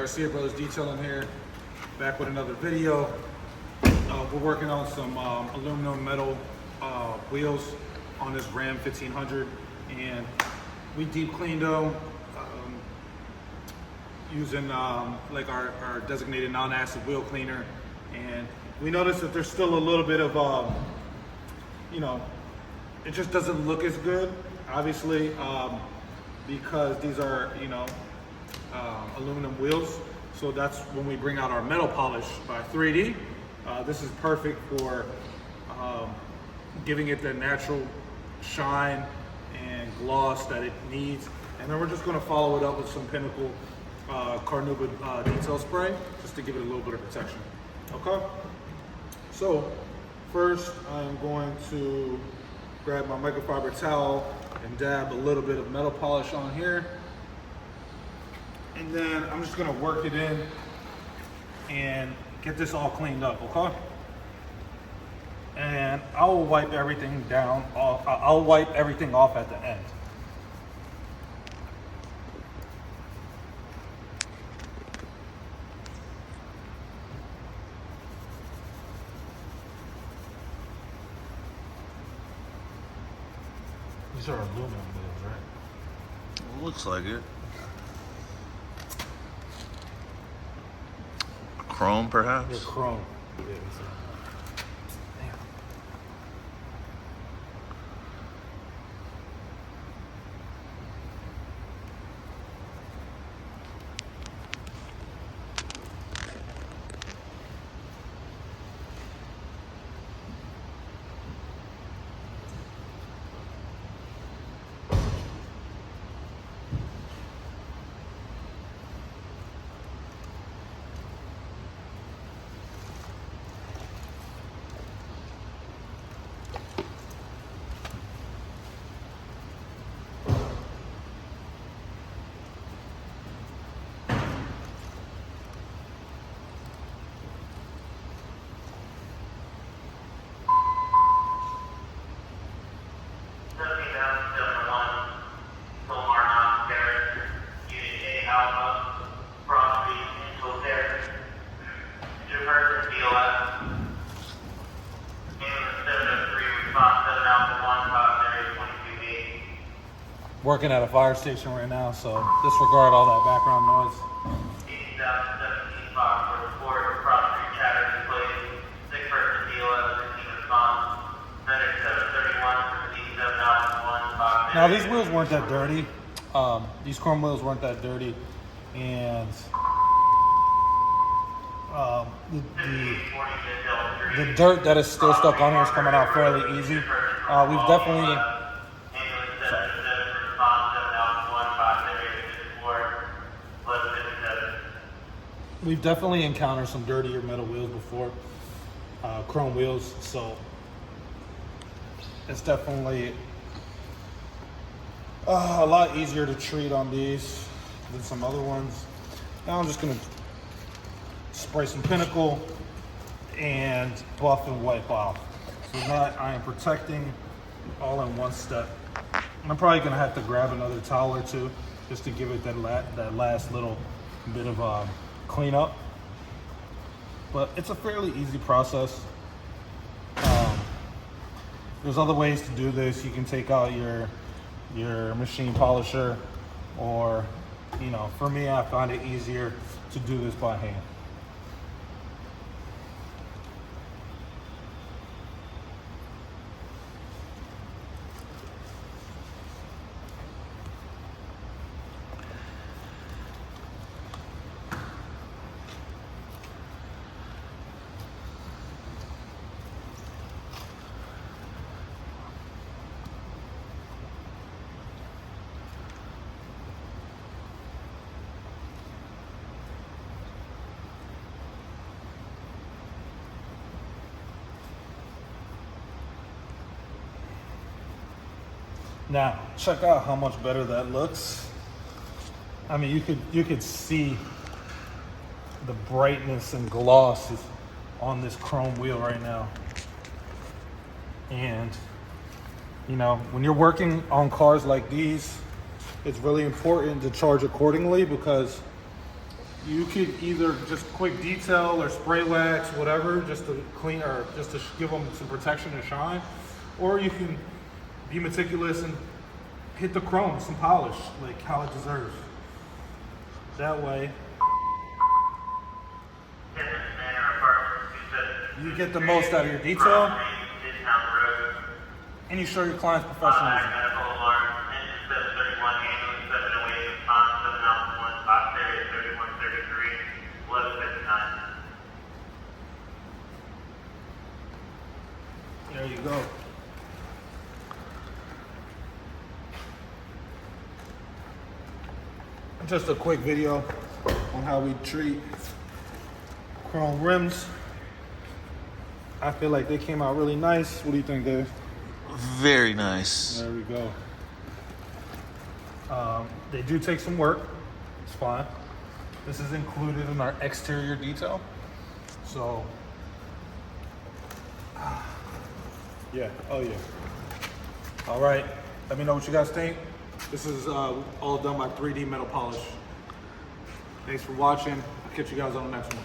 Garcia Brothers Detailing here, back with another video. We're working on some aluminum metal wheels on this Ram 1500, and we deep cleaned them using like our designated non-acid wheel cleaner. And we noticed that there's still a little bit of, it just doesn't look as good, obviously, because these are, aluminum wheels. So that's when we bring out our metal polish by 3D. This is perfect for giving it the natural shine and gloss that it needs. And then we're just going to follow it up with some Pinnacle Carnauba detail spray, just to give it a little bit of protection. Okay, so first I'm going to grab my microfiber towel and dab a little bit of metal polish on here, and then I'm just going to work it in and get this all cleaned up. Okay, and I'll wipe everything down off. I'll wipe everything off at the end. These are aluminum wheels, right? Looks like it. Chrome, perhaps? They're chrome. Yeah, working at a fire station right now, so disregard all that background noise. Now these wheels weren't that dirty. These chrome wheels weren't that dirty, and the dirt that is still stuck on here is coming out fairly easy. We've definitely encountered some dirtier metal wheels before, chrome wheels, so it's definitely a lot easier to treat on these than some other ones. Now I'm just gonna spray some Pinnacle and buff and wipe off. So that I am protecting all in one step. I'm probably gonna have to grab another towel or two just to give it that last little bit of cleanup. But it's a fairly easy process. There's other ways to do this. You can take out your machine polisher, or for me, I find it easier to do this by hand. Now, check out how much better that looks. I mean, you could see the brightness and gloss on this chrome wheel right now. And when you're working on cars like these, it's really important to charge accordingly, because You could either just quick detail or spray wax, whatever, just to clean or just to give them some protection and shine. Or you can be meticulous and hit the chrome, some polish, like how it deserves. That way, you get the most out of your detail, and you show your clients professionalism. There you go. Just a quick video on how we treat chrome rims. I feel like they came out really nice. What do you think, Dave? Very nice. There we go. They do take some work. It's fine. This is included in our exterior detail. So, yeah. Oh, yeah. All right. Let me know what you guys think. This is all done by 3D Metal Polish. Thanks for watching. I'll catch you guys on the next one.